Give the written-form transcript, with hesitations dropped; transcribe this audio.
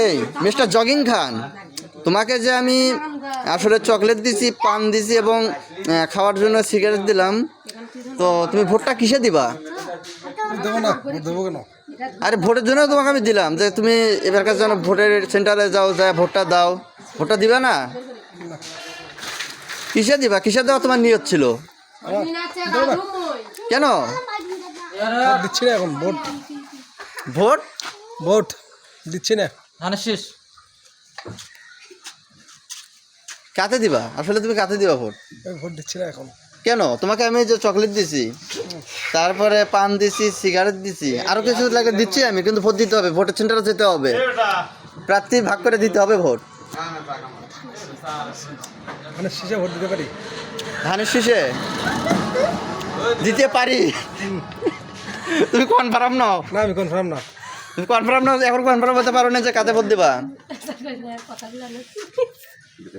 এই mister jogging খান, তোমাকে যে আমি আসলে চকলেট দিছি, পান দিছি এবং খাওয়ার জন্য সিগারেট দিলাম, তো তুমি ভোটটা কিসে দিবা? দেবো না, দেবো কেন? আরে ভোটের জন্য তোমাকে আমি দিলাম, যে তুমি এবারকার জন্য ভোটের সেন্টারে যাও, যায় ভোটটা দাও। ভোটটা দিবা না? কিসে দিবা? কিসে দেওয়া তোমার নিয়ত ছিল? কেন ভোট দিচ্ছি না এখন, ভোট ভোট ভোট দিচ্ছি না। কাতে দিবা? আসলে তুমি কাতে দিবা ভোট? আমি ভোট দিচ্ছি না এখন। কেন? তোমাকে আমি যে চকলেট দিছি, তারপরে পান দিছি, সিগারেট দিছি, আরো কিছু লাগে দিচ্ছি আমি, কিন্তু ভোট দিতে হবে, ভোটের সেন্টারে যেতে হবে, প্রার্থী ভাগ করে দিতে হবে ভোট। মানে শেষে ভোট দিতে পারি? ধানের শীষে দিতে পারি? তুমি কনফার্ম নাও? না, আমি কনফার্ম না। তুমি কনফার্ম নাও? এখন কনফার্ম হতে পারো না যে কাতে ভোট দিবা?